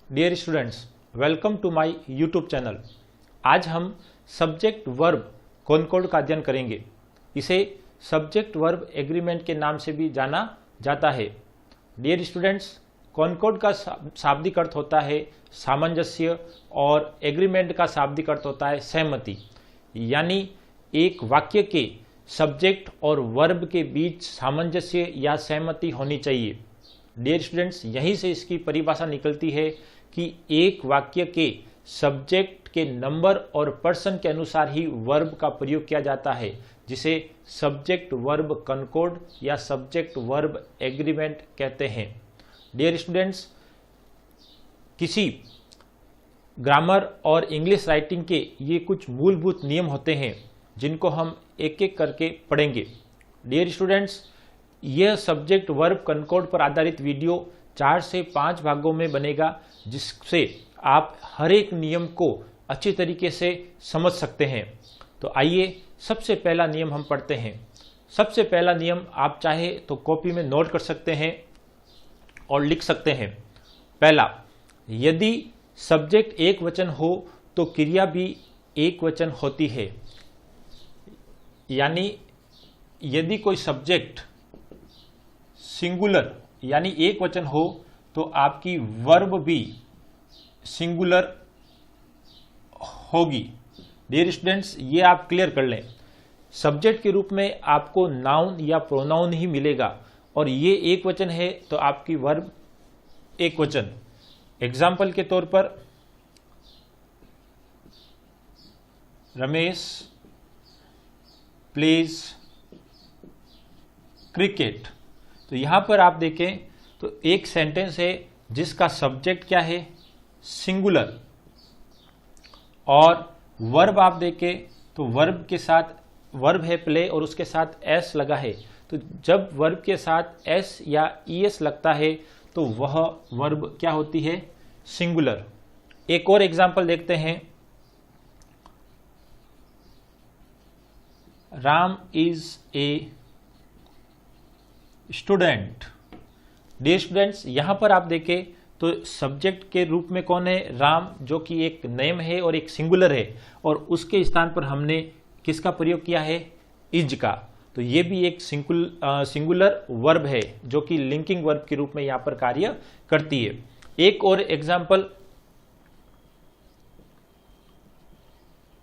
Dear students, welcome to my YouTube channel. आज हम subject verb concord का अध्ययन करेंगे। इसे सब्जेक्ट वर्ब एग्रीमेंट के नाम से भी जाना जाता है। डियर स्टूडेंट्स, कॉनकॉर्ड का शाब्दिक अर्थ होता है सामंजस्य और एग्रीमेंट का शाब्दिक अर्थ होता है सहमति। यानी एक वाक्य के सब्जेक्ट और वर्ब के बीच सामंजस्य या सहमति होनी चाहिए। डियर स्टूडेंट्स, यहीं से इसकी परिभाषा निकलती है कि एक वाक्य के सब्जेक्ट के नंबर और पर्सन के अनुसार ही वर्ब का प्रयोग किया जाता है, जिसे सब्जेक्ट वर्ब कॉनकॉर्ड या सब्जेक्ट वर्ब एग्रीमेंट कहते हैं। डियर स्टूडेंट्स, किसी ग्रामर और इंग्लिश राइटिंग के ये कुछ मूलभूत नियम होते हैं जिनको हम एक एक करके पढ़ेंगे। डियर स्टूडेंट्स, यह सब्जेक्ट वर्ब कॉनकॉर्ड पर आधारित वीडियो 4 से 5 भागों में बनेगा, जिससे आप हर एक नियम को अच्छी तरीके से समझ सकते हैं। तो आइए सबसे पहला नियम हम पढ़ते हैं। सबसे पहला नियम आप चाहे तो कॉपी में नोट कर सकते हैं और लिख सकते हैं। पहला, यदि सब्जेक्ट एक वचन हो तो क्रिया भी एक वचन होती है। यानी यदि कोई सब्जेक्ट सिंगुलर यानी एक वचन हो तो आपकी वर्ब भी सिंगुलर होगी। डियर स्टूडेंट्स, ये आप क्लियर कर लें। सब्जेक्ट के रूप में आपको नाउन या प्रोनाउन ही मिलेगा और ये एक वचन है तो आपकी वर्ब एक वचन। एग्जाम्पल के तौर पर, रमेश प्लेज क्रिकेट। तो यहां पर आप देखें तो एक सेंटेंस है जिसका सब्जेक्ट क्या है, सिंगुलर, और वर्ब आप देखें तो वर्ब के साथ वर्ब है प्ले और उसके साथ एस लगा है। तो जब वर्ब के साथ एस या ईएस लगता है तो वह वर्ब क्या होती है, सिंगुलर। एक और एग्जांपल देखते हैं। Ram is a student. Dear students, यहां पर आप देखें तो सब्जेक्ट के रूप में कौन है, राम, जो कि एक नेम है और एक सिंगुलर है, और उसके स्थान पर हमने किसका प्रयोग किया है, इज का। तो ये भी एक सिंगुलर वर्ब है जो कि लिंकिंग वर्ब के रूप में यहां पर कार्य करती है। एक और example,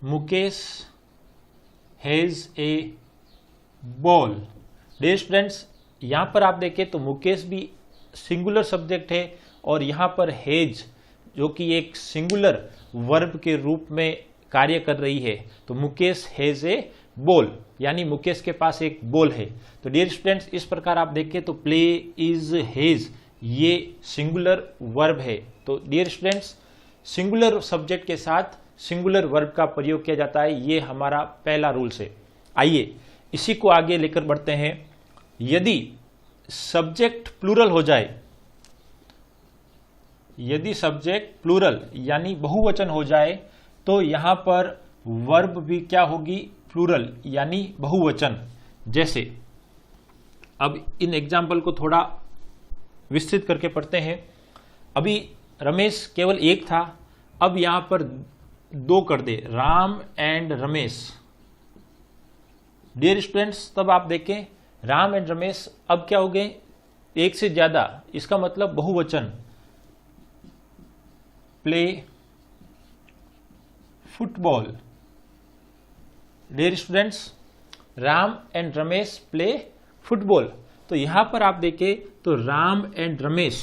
Mukesh has a ball. Dear students, यहां पर आप देखें तो मुकेश भी सिंगुलर सब्जेक्ट है और यहां पर हैज जो कि एक सिंगुलर वर्ब के रूप में कार्य कर रही है। तो मुकेश हैज ए बॉल, यानी मुकेश के पास एक बॉल है। तो डियर स्टूडेंट्स, इस प्रकार आप देखें तो प्ले, इज, हैज ये सिंगुलर वर्ब है। तो डियर स्टूडेंट्स, सिंगुलर सब्जेक्ट के साथ सिंगुलर वर्ब का प्रयोग किया जाता है। ये हमारा पहला रूल्स है। आइए इसी को आगे लेकर बढ़ते हैं। यदि सब्जेक्ट प्लूरल हो जाए, यदि सब्जेक्ट प्लूरल यानी बहुवचन हो जाए तो यहां पर वर्ब भी क्या होगी, प्लूरल यानी बहुवचन। जैसे अब इन एग्जाम्पल को थोड़ा विस्तृत करके पढ़ते हैं। अभी रमेश केवल एक था, अब यहां पर 2 कर दे, Ram and Ramesh. Dear students, तब आप देखें राम एंड रमेश अब क्या हो गए, एक से ज्यादा, इसका मतलब बहुवचन। Play football. Dear students, Ram and Ramesh play football. तो यहां पर आप देखें तो राम एंड रमेश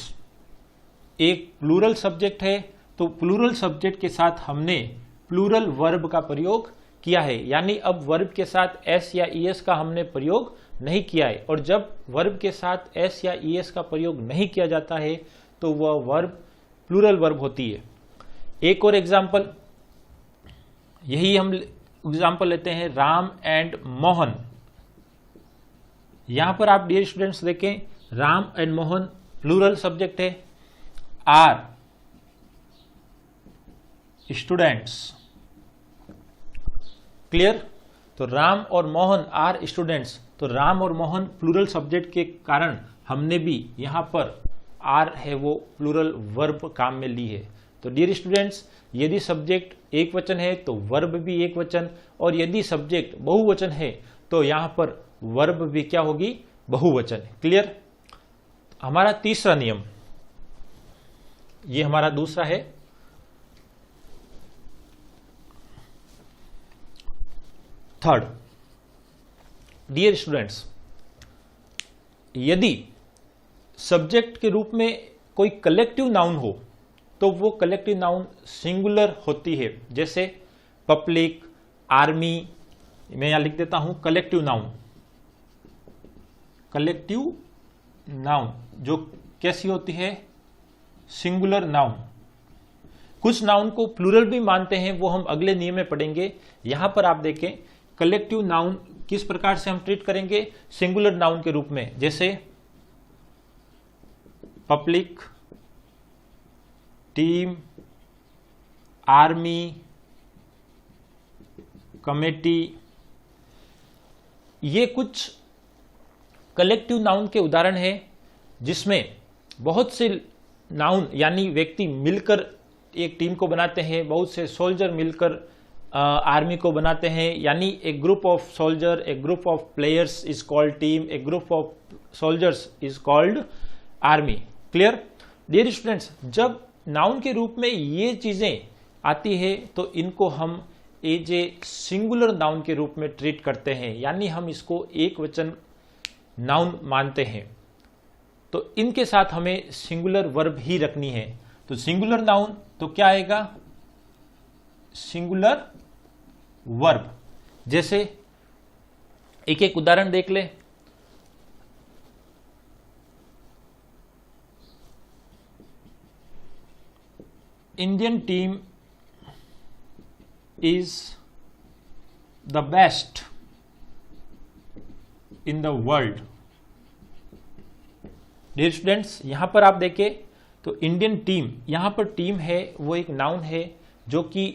एक प्लूरल सब्जेक्ट है, तो प्लूरल सब्जेक्ट के साथ हमने प्लूरल वर्ब का प्रयोग किया है। यानी अब वर्ब के साथ एस या ईएस का हमने प्रयोग नहीं किया है, और जब वर्ब के साथ एस या ईएस का प्रयोग नहीं किया जाता है तो वह वर्ब प्लूरल वर्ब होती है। एक और एग्जांपल, यही हम एग्जांपल लेते हैं, राम एंड मोहन। यहां पर आप डियर स्टूडेंट्स देखें, Ram and Mohan plural subject है, आर स्टूडेंट्स। क्लियर? तो राम और मोहन आर स्टूडेंट्स। तो राम और मोहन प्लूरल सब्जेक्ट के कारण हमने भी यहां पर आर है वो प्लूरल वर्ब काम में ली है। तो डियर स्टूडेंट्स, यदि सब्जेक्ट एक वचन है तो वर्ब भी एक वचन, और यदि सब्जेक्ट बहुवचन है तो यहां पर वर्ब भी क्या होगी, बहुवचन। क्लियर। हमारा तीसरा नियम, ये हमारा दूसरा है। थर्ड, डियर स्टूडेंट्स, यदि सब्जेक्ट के रूप में कोई कलेक्टिव नाउन हो तो वो कलेक्टिव नाउन सिंगुलर होती है। जैसे पब्लिक, आर्मी, मैं यहां लिख देता हूं कलेक्टिव नाउन। कलेक्टिव नाउन जो कैसी होती है, सिंगुलर नाउन। कुछ नाउन को प्लूरल भी मानते हैं, वो हम अगले नियम में पढ़ेंगे। यहां पर आप देखें कलेक्टिव नाउन किस प्रकार से हम ट्रीट करेंगे, सिंगुलर नाउन के रूप में। जैसे पब्लिक, टीम, आर्मी, कमेटी, ये कुछ कलेक्टिव नाउन के उदाहरण हैं जिसमें बहुत से नाउन यानी व्यक्ति मिलकर एक टीम को बनाते हैं, बहुत से सोल्जर मिलकर आर्मी को बनाते हैं। यानी a group of soldier, a group of players is called team, a group of soldiers is called army. Clear. Dear students, जब नाउन के रूप में ये चीजें आती है तो इनको हम एज ए सिंगुलर नाउन के रूप में ट्रीट करते हैं, यानी हम इसको एक वचन नाउन मानते हैं। तो इनके साथ हमें सिंगुलर वर्ब ही रखनी है। तो सिंगुलर नाउन तो क्या आएगा, सिंगुलर वर्ब। जैसे एक एक उदाहरण देख ले। Indian team is the best in the world. Dear students, यहां पर आप देखें तो इंडियन टीम, यहां पर टीम है वो एक नाउन है जो कि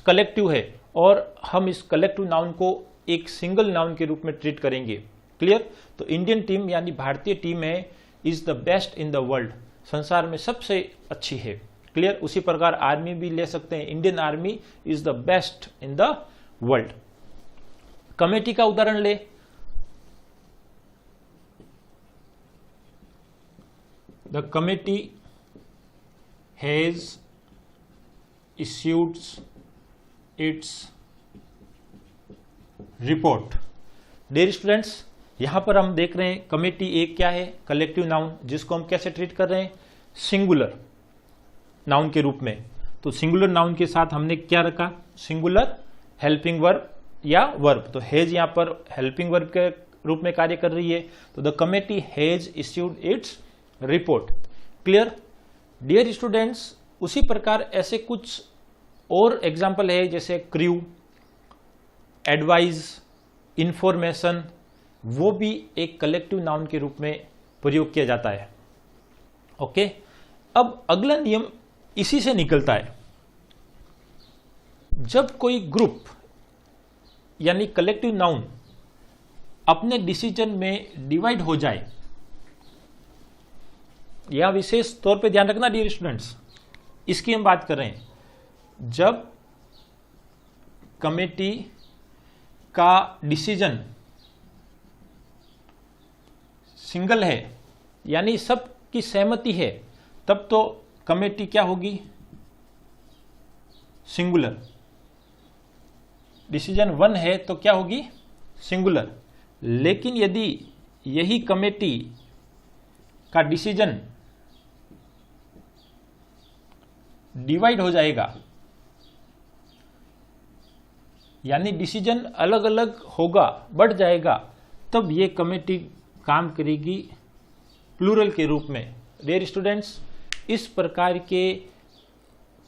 कलेक्टिव है, और हम इस कलेक्टिव नाउन को एक सिंगल नाउन के रूप में ट्रीट करेंगे। क्लियर। तो इंडियन टीम यानी भारतीय टीम है, is the best in the world, संसार में सबसे अच्छी है। क्लियर। उसी प्रकार आर्मी भी ले सकते हैं, Indian army is the best in the world. Committee का उदाहरण ले। The committee has issued its report. Dear students, यहां पर हम देख रहे हैं कमेटी एक क्या है, कलेक्टिव नाउन, जिसको हम कैसे ट्रीट कर रहे हैं, सिंगुलर नाउन के रूप में। तो सिंगुलर नाउन के साथ हमने क्या रखा, सिंगुलर हेल्पिंग वर्ब या वर्ब। तो हैज यहां पर हेल्पिंग वर्ब के रूप में कार्य कर रही है। तो the committee has issued its report. Clear. Dear students, उसी प्रकार ऐसे कुछ और एग्जाम्पल है, जैसे क्रू, एडवाइज, इंफॉर्मेशन, वो भी एक कलेक्टिव नाउन के रूप में प्रयोग किया जाता है। ओके। अब अगला नियम इसी से निकलता है। जब कोई ग्रुप यानी कलेक्टिव नाउन अपने डिसीजन में डिवाइड हो जाए, यह विशेष तौर पे ध्यान रखना डियर स्टूडेंट्स, इसकी हम बात कर रहे हैं। जब कमेटी का डिसीजन सिंगल है यानी सबकी सहमति है, तब तो कमेटी क्या होगी, सिंगुलर। डिसीजन वन है तो क्या होगी, सिंगुलर। लेकिन यदि यही कमेटी का डिसीजन डिवाइड हो जाएगा, यानी डिसीजन अलग अलग होगा, बढ़ जाएगा, तब ये कमेटी काम करेगी प्लूरल के रूप में। डियर स्टूडेंट्स, इस प्रकार के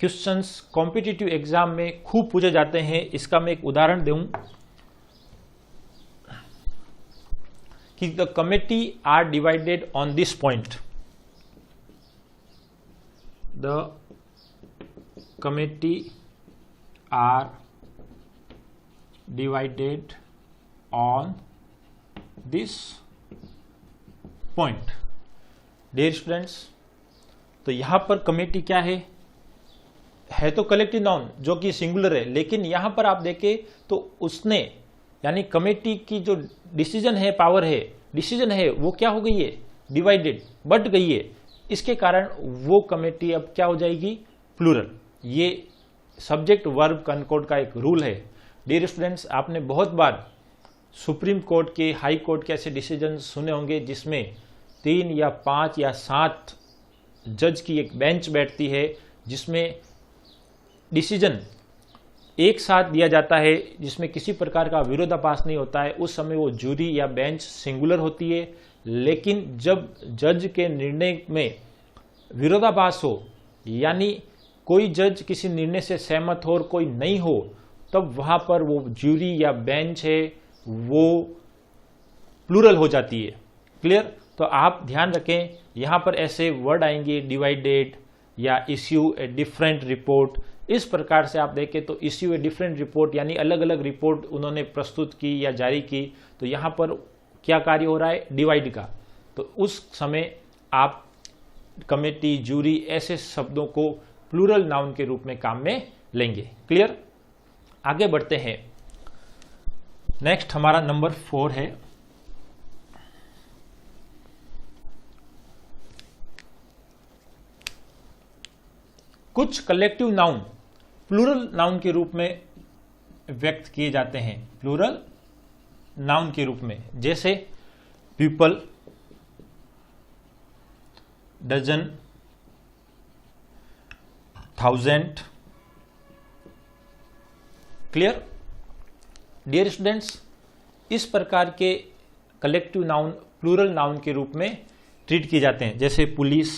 क्वेश्चंस कॉम्पिटिटिव एग्जाम में खूब पूछे जाते हैं। इसका मैं एक उदाहरण दूं कि the committee are divided on this point. The committee are divided on this point. Dear students, तो यहां पर कमेटी क्या है तो कलेक्टिव नाउन जो कि सिंगुलर है, लेकिन यहां पर आप देखें तो उसने यानी कमेटी की जो डिसीजन है, पावर है, डिसीजन है, वो क्या हो गई है, डिवाइडेड, बट गई है। इसके कारण वो कमेटी अब क्या हो जाएगी, प्लूरल। ये सब्जेक्ट वर्ब कॉनकॉर्ड का एक रूल है। डियर स्टूडेंट्स, आपने बहुत बार सुप्रीम कोर्ट के, हाई कोर्ट के ऐसे डिसीजन सुने होंगे जिसमें 3 या 5 या 7 जज की एक बेंच बैठती है, जिसमें डिसीजन एक साथ दिया जाता है, जिसमें किसी प्रकार का विरोधाभास नहीं होता है। उस समय वो जूरी या बेंच सिंगुलर होती है, लेकिन जब जज के निर्णय में विरोधाभास हो, यानी कोई जज किसी निर्णय से सहमत हो और कोई नहीं हो, तब वहां पर वो जूरी या बेंच है वो प्लूरल हो जाती है। क्लियर? तो आप ध्यान रखें, यहां पर ऐसे वर्ड आएंगे डिवाइडेड या इश्यू ए डिफरेंट रिपोर्ट। इस प्रकार से आप देखें तो इश्यू ए डिफरेंट रिपोर्ट यानी अलग अलग रिपोर्ट उन्होंने प्रस्तुत की या जारी की, तो यहां पर क्या कार्य हो रहा है, डिवाइड का। तो उस समय आप कमेटी, जूरी ऐसे शब्दों को प्लूरल नाउन के रूप में काम में लेंगे। क्लियर? आगे बढ़ते हैं। नेक्स्ट हमारा नंबर 4 है कुछ कलेक्टिव नाउन प्लूरल नाउन के रूप में व्यक्त किए जाते हैं, प्लूरल नाउन के रूप में, जैसे people, dozen, 1000। Clear? Dear students, इस प्रकार के कलेक्टिव नाउन प्लूरल नाउन के रूप में ट्रीट किए जाते हैं, जैसे पुलिस,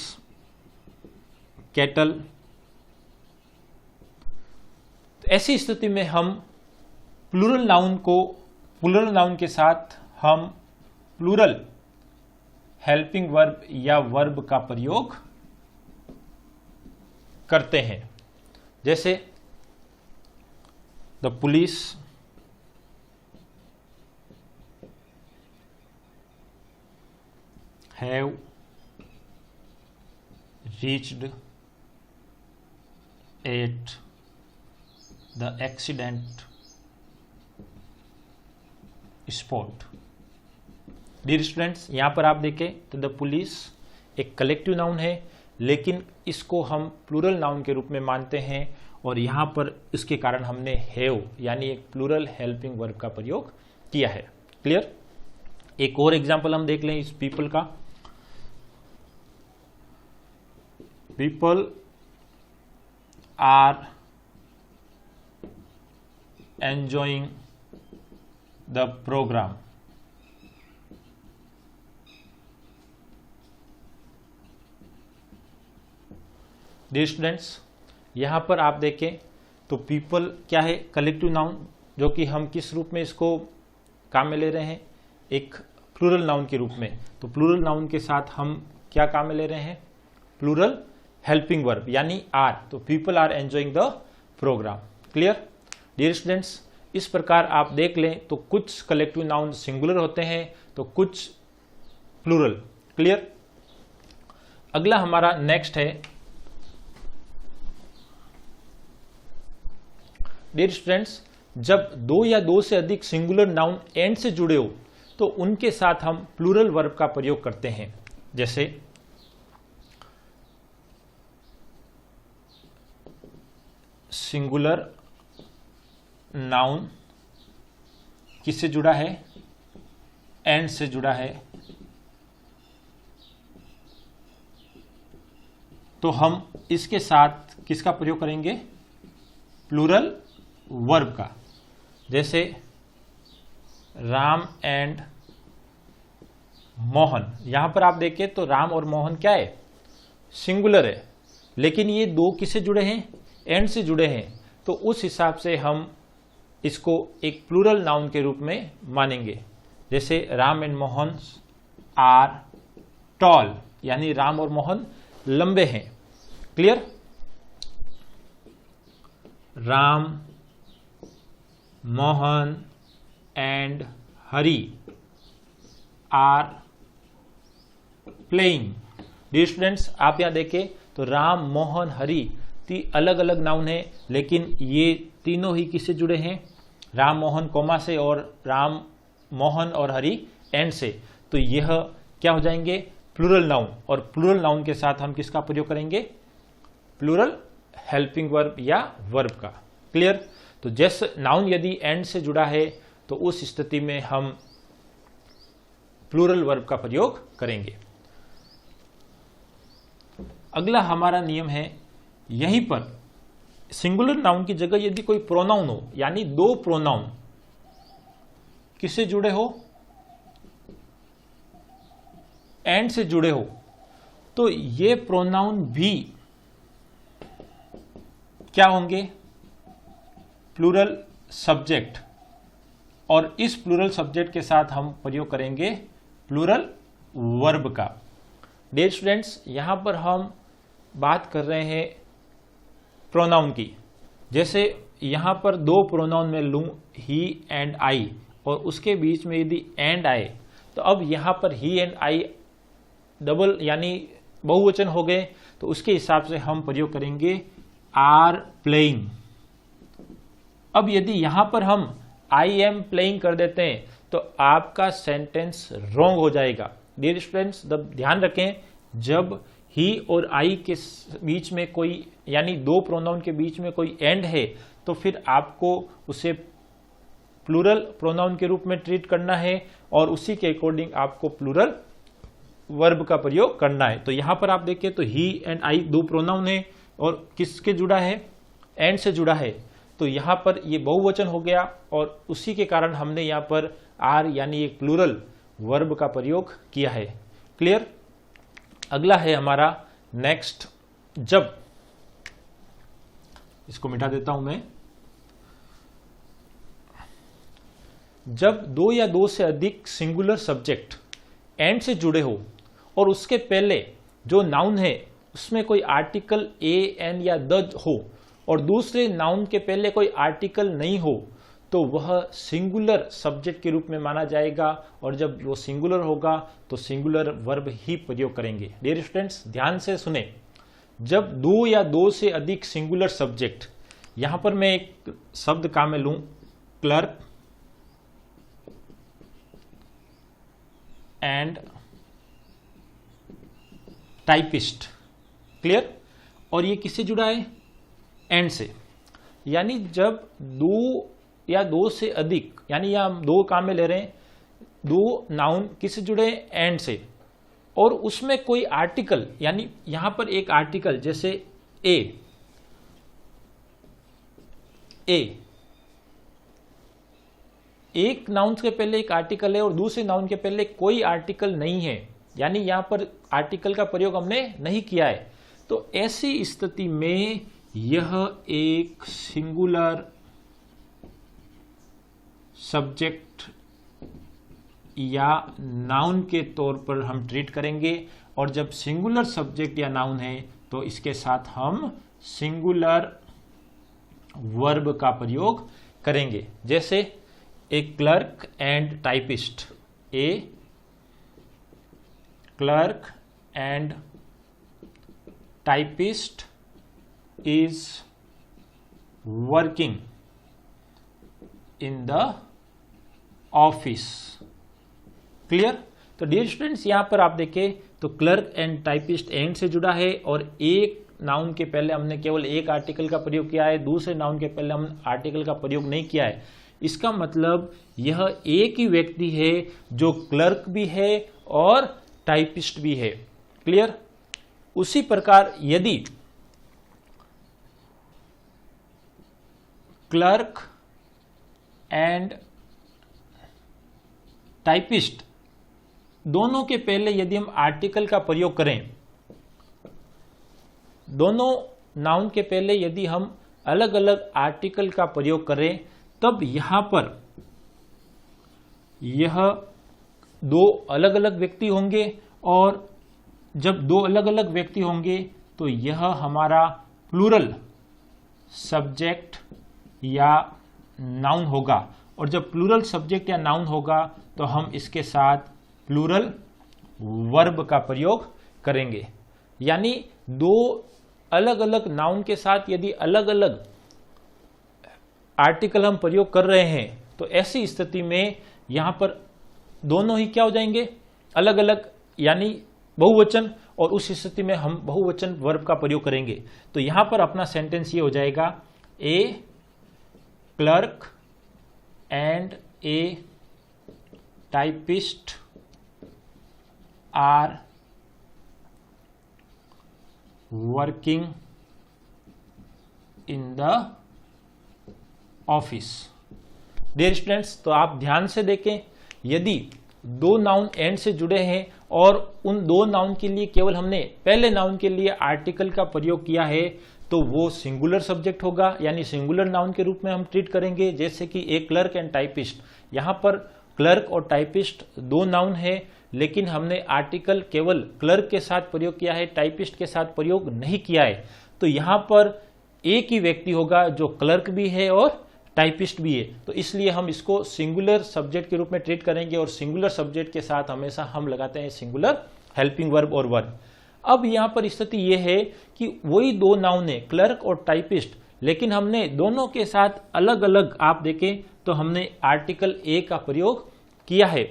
कैटल। ऐसी स्थिति में हम प्लूरल नाउन के साथ हम प्लूरल हेल्पिंग वर्ब या वर्ब का प्रयोग करते हैं, जैसे the police have reached at the accident spot। Dear students, यहां पर आप देखें तो द पुलिस एक कलेक्टिव नाउन है, लेकिन इसको हम प्लूरल नाउन के रूप में मानते हैं, और यहां पर इसके कारण हमने हैव यानी एक प्लूरल हेल्पिंग वर्ब का प्रयोग किया है। क्लियर? एक और एग्जांपल हम देख लें इस पीपल का। People are enjoying the program। Dear students, यहां पर आप देखें तो पीपल क्या है, कलेक्टिव नाउन, जो कि हम किस रूप में इसको काम में ले रहे हैं, एक प्लूरल नाउन के रूप में। तो प्लूरल नाउन के साथ हम क्या काम में ले रहे हैं, प्लूरल हेल्पिंग वर्ब यानी आर। तो people are enjoying the programme. Clear? Dear students, इस प्रकार आप देख लें तो कुछ कलेक्टिव नाउन सिंगुलर होते हैं तो कुछ प्लूरल। क्लियर? अगला हमारा नेक्स्ट है, डियर स्टूडेंट्स, जब 2 या 2 से अधिक सिंगुलर नाउन एंड से जुड़े हो तो उनके साथ हम प्लूरल वर्ब का प्रयोग करते हैं, जैसे सिंगुलर नाउन किससे जुड़ा है, एंड से जुड़ा है, तो हम इसके साथ किसका प्रयोग करेंगे, प्लूरल वर्ब का। जैसे राम एंड मोहन, यहां पर आप देखें तो राम और मोहन क्या है, सिंगुलर है, लेकिन ये दो किससे जुड़े हैं, एंड से जुड़े हैं, तो उस हिसाब से हम इसको एक प्लूरल नाउन के रूप में मानेंगे। जैसे Ram and Mohan are tall, यानी राम और मोहन लंबे हैं। Clear? Ram, Mohan and Hari are playing, dear students, आप यहाँ देखें तो राम, मोहन, हरि अलग अलग नाउन है, लेकिन ये तीनों ही किससे जुड़े हैं? राम मोहन कोमा से और राम मोहन और हरि एंड से। तो यह क्या हो जाएंगे? Plural noun. और प्लूरल नाउन के साथ हम किसका प्रयोग करेंगे? प्लूरल हेल्पिंग वर्ब या वर्ब का। क्लियर? तो जैसे नाउन यदि एंड से जुड़ा है तो उस स्थिति में हम प्लूरल वर्ब का प्रयोग करेंगे। अगला हमारा नियम है, यहीं पर सिंगुलर नाउन की जगह यदि कोई प्रोनाउन हो, यानी दो प्रोनाउन किससे जुड़े हो? एंड से जुड़े हो, तो ये प्रोनाउन भी क्या होंगे? Plural subject. और इस प्लूरल सब्जेक्ट के साथ हम प्रयोग करेंगे प्लूरल वर्ब का। डियर स्टूडेंट्स, यहां पर हम बात कर रहे हैं प्रोनाउन की। जैसे यहां पर दो प्रोनाउन में लूं, ही एंड आई, और उसके बीच में यदि एंड आए, तो अब यहां पर ही एंड आई डबल यानी बहुवचन हो गए, तो उसके हिसाब से हम प्रयोग करेंगे आर प्लेइंग। अब यदि यहां पर हम आई एम प्लेइंग कर देते हैं तो आपका सेंटेंस रॉन्ग हो जाएगा। डियर स्टूडेंट्स, ध्यान रखें, जब ही और आई के बीच में कोई, यानी दो प्रोनाउन के बीच में कोई एंड है, तो फिर आपको उसे प्लूरल प्रोनाउन के रूप में ट्रीट करना है और उसी के अकॉर्डिंग आपको प्लूरल वर्ब का प्रयोग करना है। तो यहां पर आप देखें तो ही एंड आई दो प्रोनाउन है और किसके जुड़ा है? एंड से जुड़ा है। तो यहां पर ये बहुवचन हो गया और उसी के कारण हमने यहां पर आर यानी एक प्लूरल वर्ब का प्रयोग किया है। क्लियर? अगला है हमारा नेक्स्ट, जब। इसको मिटा देता हूं मैं। जब दो या दो से अधिक सिंगुलर सब्जेक्ट एंड से जुड़े हो और उसके पहले जो नाउन है उसमें कोई आर्टिकल ए, एन या द हो और दूसरे नाउन के पहले कोई आर्टिकल नहीं हो, तो वह सिंगुलर सब्जेक्ट के रूप में माना जाएगा। और जब वो सिंगुलर होगा तो सिंगुलर वर्ब ही प्रयोग करेंगे। डियर स्टूडेंट्स, ध्यान से सुने। जब दो या दो से अधिक सिंगुलर सब्जेक्ट, यहां पर मैं एक शब्द का मैं लूं, क्लर्क एंड टाइपिस्ट। क्लियर? और ये किससे जुड़ा है? एंड से। यानी जब दो या दो से अधिक, यानी यहां हम दो काम में ले रहे हैं, दो नाउन किससे जुड़े? एंड से। और उसमें कोई आर्टिकल, यानी यहां पर एक आर्टिकल जैसे ए, एक नाउन के पहले एक आर्टिकल है और दूसरे नाउन के पहले कोई आर्टिकल नहीं है, यानी यहां पर आर्टिकल का प्रयोग हमने नहीं किया है। तो ऐसी स्थिति में यह एक सिंगुलर सब्जेक्ट या नाउन के तौर पर हम ट्रीट करेंगे। और जब सिंगुलर सब्जेक्ट या नाउन है तो इसके साथ हम सिंगुलर वर्ब का प्रयोग करेंगे। जैसे a clerk and typist, a clerk and typist is working in the office। Clear? तो डियर स्टूडेंट्स, यहां पर आप देखें तो क्लर्क एंड टाइपिस्ट एंड से जुड़ा है और एक नाउन के पहले हमने केवल एक आर्टिकल का प्रयोग किया है, दूसरे नाउन के पहले हम आर्टिकल का प्रयोग नहीं किया है। इसका मतलब यह एक ही व्यक्ति है जो क्लर्क भी है और टाइपिस्ट भी है। क्लियर? उसी प्रकार यदि क्लर्क एंड टाइपिस्ट दोनों के पहले यदि हम आर्टिकल का प्रयोग करें, दोनों नाउन के पहले यदि हम अलग अलग आर्टिकल का प्रयोग करें, तब यहां पर यह दो अलग अलग व्यक्ति होंगे। और जब दो अलग अलग व्यक्ति होंगे तो यह हमारा प्लूरल सब्जेक्ट या नाउन होगा। और जब प्लूरल सब्जेक्ट या नाउन होगा तो हम इसके साथ प्लूरल वर्ब का प्रयोग करेंगे। यानी दो अलग अलग नाउन के साथ यदि अलग अलग आर्टिकल हम प्रयोग कर रहे हैं तो ऐसी स्थिति में यहां पर दोनों ही क्या हो जाएंगे, अलग अलग, यानी बहुवचन, और उस स्थिति में हम बहुवचन वर्ब का प्रयोग करेंगे। तो यहां पर अपना सेंटेंस ये हो जाएगा, a clerk and a typist are working in the office. Dear students, तो आप ध्यान से देखें, यदि दो नाउन एंड से जुड़े हैं और उन दो नाउन के लिए केवल हमने पहले नाउन के लिए आर्टिकल का प्रयोग किया है तो वो सिंगुलर सब्जेक्ट होगा, यानी सिंगुलर नाउन के रूप में हम ट्रीट करेंगे। जैसे कि ए क्लर्क एंड टाइपिस्ट, यहां पर क्लर्क और टाइपिस्ट दो नाउन है, लेकिन हमने आर्टिकल केवल क्लर्क के साथ प्रयोग किया है, टाइपिस्ट के साथ प्रयोग नहीं किया है। तो यहां पर एक ही व्यक्ति होगा जो क्लर्क भी है और टाइपिस्ट भी है, तो इसलिए हम इसको सिंगुलर सब्जेक्ट के रूप में ट्रीट करेंगे और सिंगुलर सब्जेक्ट के साथ हमेशा हम लगाते हैं सिंगुलर हेल्पिंग वर्ब और वर्ब। अब यहां पर स्थिति यह है कि वही दो नाउन है, क्लर्क और टाइपिस्ट, लेकिन हमने दोनों के साथ अलग अलग, आप देखें तो हमने आर्टिकल ए का प्रयोग किया है।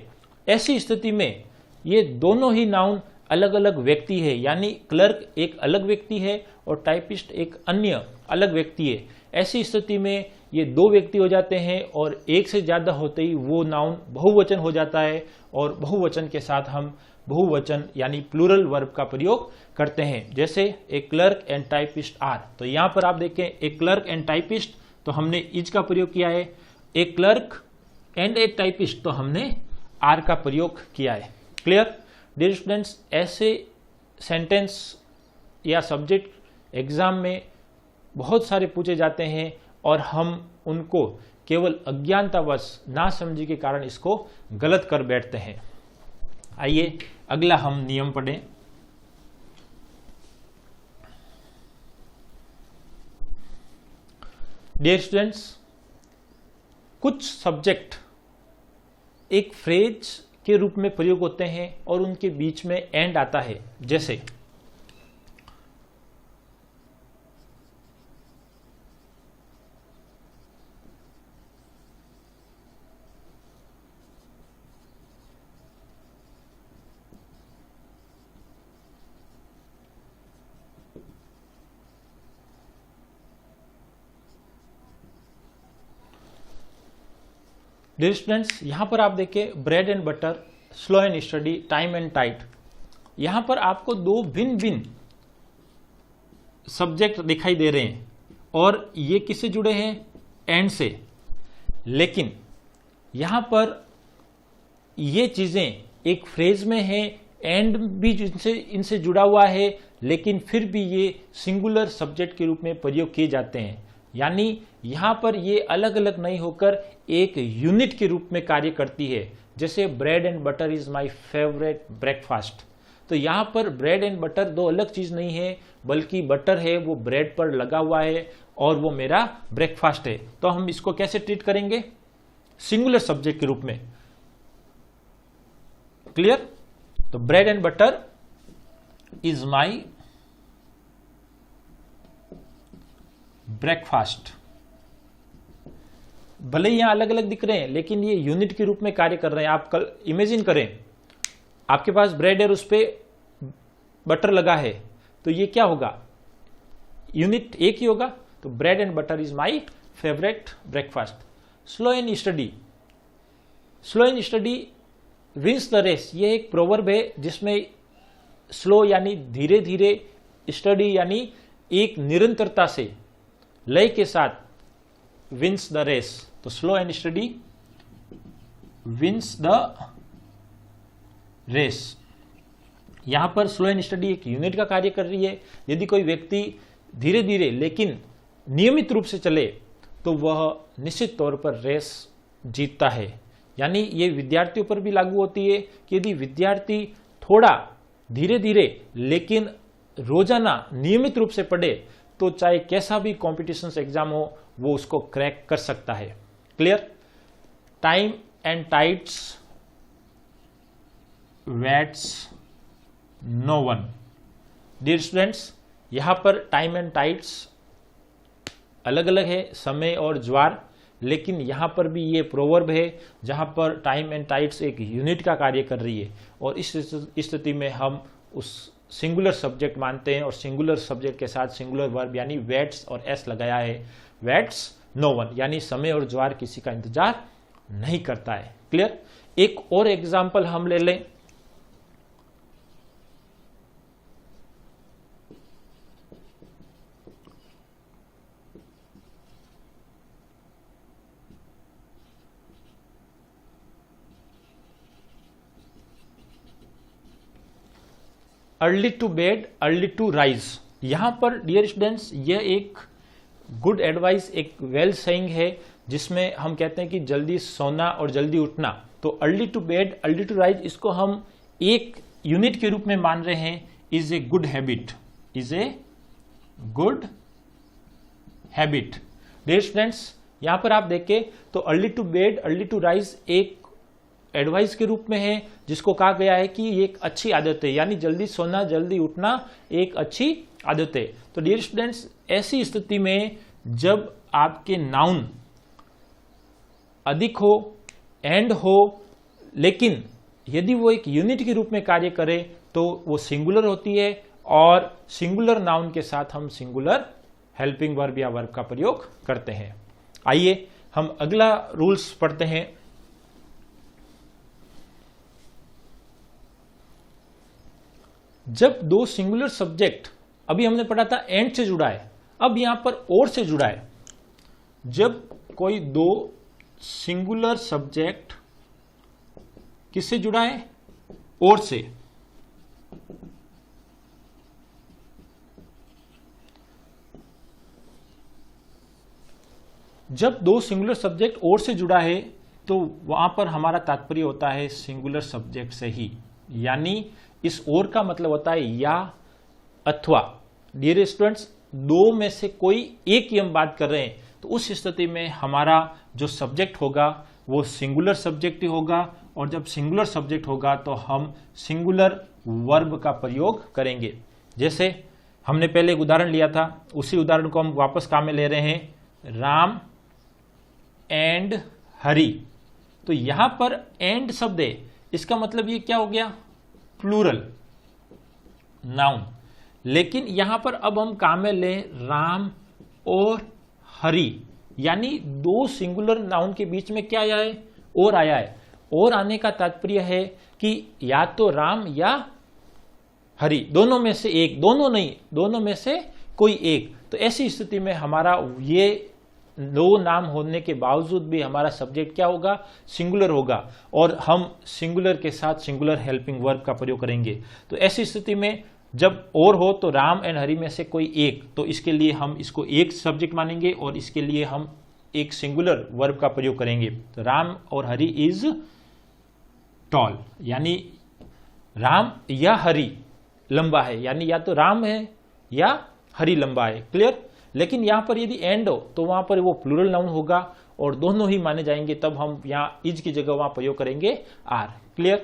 ऐसी स्थिति में ये दोनों ही नाउन अलग अलग व्यक्ति है, यानी क्लर्क एक अलग व्यक्ति है और टाइपिस्ट एक अन्य अलग व्यक्ति है। ऐसी स्थिति में ये दो व्यक्ति हो जाते हैं और एक से ज्यादा होते ही वो नाउन बहुवचन हो जाता है और बहुवचन के साथ हम बहुवचन यानी प्लूरल वर्ब का प्रयोग करते हैं। जैसे a clerk and typist are, तो यहां पर आप देखें ए क्लर्क एंड टाइपिस्ट तो हमने इज का प्रयोग किया है, ए क्लर्क एंड ए टाइपिस्ट तो हमने आर का प्रयोग किया है। क्लियर डियर स्टूडेंट्स, ऐसे सेंटेंस या सब्जेक्ट एग्जाम में बहुत सारे पूछे जाते हैं और हम उनको केवल अज्ञानतावश ना समझी के कारण इसको गलत कर बैठते हैं। आइए अगला हम नियम पढ़ें। डियर स्टूडेंट्स, कुछ सब्जेक्ट एक फ्रेज के रूप में प्रयोग होते हैं और उनके बीच में एंड आता है। जैसे डियर स्टूडेंट्स, यहां पर आप देखें bread and butter, slow and study, time and tight. यहां पर आपको दो भिन्न भिन्न सब्जेक्ट दिखाई दे रहे हैं और ये किससे जुड़े हैं, एंड से। लेकिन यहां पर ये चीजें एक फ्रेज में है, एंड भी इनसे जुड़ा हुआ है, लेकिन फिर भी ये सिंगुलर सब्जेक्ट के रूप में प्रयोग किए जाते हैं। यानी यहां पर ये अलग अलग नहीं होकर एक यूनिट के रूप में कार्य करती है। जैसे bread and butter is my favourite breakfast, तो यहां पर ब्रेड एंड बटर दो अलग चीज नहीं है, बल्कि बटर है वो ब्रेड पर लगा हुआ है और वो मेरा ब्रेकफास्ट है। तो हम इसको कैसे ट्रीट करेंगे, सिंगुलर सब्जेक्ट के रूप में। क्लियर, तो bread and butter is my breakfast. भले ही यहां अलग अलग दिख रहे हैं लेकिन ये यूनिट के रूप में कार्य कर रहे हैं। आप कल इमेजिन करें, आपके पास ब्रेड है और उस पर बटर लगा है, तो ये क्या होगा, यूनिट एक ही होगा। तो bread and butter is my favourite breakfast. Slow and steady, slow and steady wins the race, ये एक प्रोवर्ब है जिसमें स्लो यानी धीरे धीरे, स्टडी यानी एक निरंतरता से, लय के साथ, विंस द रेस। तो slow and steady wins the race. यहां पर स्लो एंड स्टडी एक यूनिट का कार्य कर रही है। यदि कोई व्यक्ति धीरे धीरे लेकिन नियमित रूप से चले तो वह निश्चित तौर पर रेस जीतता है। यानी ये विद्यार्थियों पर भी लागू होती है कि यदि विद्यार्थी थोड़ा धीरे धीरे लेकिन रोजाना नियमित रूप से पढ़े तो चाहे कैसा भी कॉम्पिटिशन एग्जाम हो वो उसको क्रैक कर सकता है। Clear, time and tides waits no one. Dear students, यहाँ पर टाइम एंड टाइड्स अलग अलग है, समय और ज्वार, लेकिन यहाँ पर भी ये प्रोवर्ब है जहाँ पर टाइम एंड टाइड्स एक यूनिट का कार्य कर रही है और इस स्थिति में हम उस सिंगुलर सब्जेक्ट मानते हैं और सिंगुलर सब्जेक्ट के साथ सिंगुलर वर्ब यानी वेट्स और एस लगाया है। वेट्स नो वन, यानी समय और ज्वार किसी का इंतजार नहीं करता है। क्लियर? एक और एग्जाम्पल हम ले लें। Early to bed early to rise, यहां पर डियर स्टूडेंट्स यह एक गुड एडवाइस, एक वेल सेइंग है जिसमें हम कहते हैं कि जल्दी सोना और जल्दी उठना। तो early to bed early to rise, इसको हम एक यूनिट के रूप में मान रहे हैं। Is a good habit, is a good habit. Dear students, यहां पर आप देखें तो early to bed early to rise एक एडवाइस के रूप में है जिसको कहा गया है कि ये एक अच्छी आदत है, यानी जल्दी सोना जल्दी उठना एक अच्छी आदत है। तो डियर स्टूडेंट्स, ऐसी स्थिति में जब आपके नाउन अधिक हो, एंड हो, लेकिन यदि वो एक यूनिट के रूप में कार्य करे तो वो सिंगुलर होती है और सिंगुलर नाउन के साथ हम सिंगुलर हेल्पिंग वर्ब या वर्ब का प्रयोग करते हैं। आइए हम अगला रूल्स पढ़ते हैं। जब दो सिंगुलर सब्जेक्ट, अभी हमने पढ़ा था एंड से जुड़ा है, अब यहां पर और से जुड़ा है। जब कोई दो सिंगुलर सब्जेक्ट किससे जुड़ा है? और से। जब दो सिंगुलर सब्जेक्ट और से जुड़ा है तो वहां पर हमारा तात्पर्य होता है सिंगुलर सब्जेक्ट से ही, यानी इस और का मतलब होता है या अथवा। डियर स्टूडेंट्स, दो में से कोई एक की हम बात कर रहे हैं तो उस स्थिति में हमारा जो सब्जेक्ट होगा वो सिंगुलर सब्जेक्ट ही होगा और जब सिंगुलर सब्जेक्ट होगा तो हम सिंगुलर वर्ब का प्रयोग करेंगे। जैसे हमने पहले एक उदाहरण लिया था, उसी उदाहरण को हम वापस काम में ले रहे हैं। राम एंड हरि, तो यहां पर एंड शब्द है, इसका मतलब ये क्या हो गया? Plural noun. लेकिन यहां पर अब हम काम में लें राम और हरि, यानी दो सिंगुलर नाउन के बीच में क्या आया है? और आया है। और आने का तात्पर्य है कि या तो राम या हरि, दोनों में से एक, दोनों नहीं, दोनों में से कोई एक। तो ऐसी स्थिति में हमारा ये दो नाम होने के बावजूद भी हमारा सब्जेक्ट क्या होगा? सिंगुलर होगा और हम सिंगुलर के साथ सिंगुलर हेल्पिंग वर्ब का प्रयोग करेंगे। तो ऐसी स्थिति में जब और हो तो राम एंड हरि में से कोई एक, तो इसके लिए हम इसको एक सब्जेक्ट मानेंगे और इसके लिए हम एक सिंगुलर वर्ब का प्रयोग करेंगे। तो राम और हरि इज टॉल, यानी राम या हरि लंबा है, यानी या तो राम है या हरि लंबा है। क्लियर? लेकिन यहां पर यदि एंड हो तो वहां पर वो प्लूरल नाउन होगा और दोनों ही माने जाएंगे, तब हम यहां इज की जगह वहां प्रयोग करेंगे आर। क्लियर?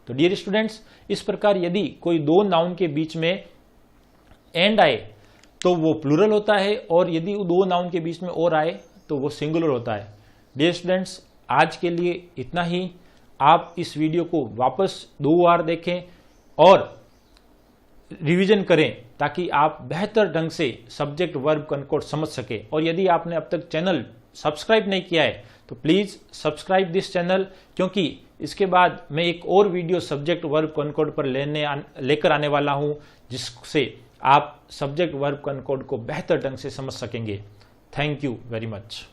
तो डियर स्टूडेंट्स, इस प्रकार यदि कोई दो नाउन के बीच में एंड आए तो वो प्लूरल होता है और यदि दो नाउन के बीच में और आए तो वो सिंगुलर होता है। डियर स्टूडेंट्स, आज के लिए इतना ही। आप इस वीडियो को वापस 2 बार देखें और रिवीजन करें ताकि आप बेहतर ढंग से सब्जेक्ट वर्ब कॉन्कॉर्ड समझ सके। और यदि आपने अब तक चैनल सब्सक्राइब नहीं किया है तो प्लीज सब्सक्राइब दिस चैनल, क्योंकि इसके बाद मैं एक और वीडियो सब्जेक्ट वर्ब कॉन्कॉर्ड पर लेकर आने वाला हूं जिससे आप सब्जेक्ट वर्ब कॉन्कॉर्ड को बेहतर ढंग से समझ सकेंगे। Thank you very much.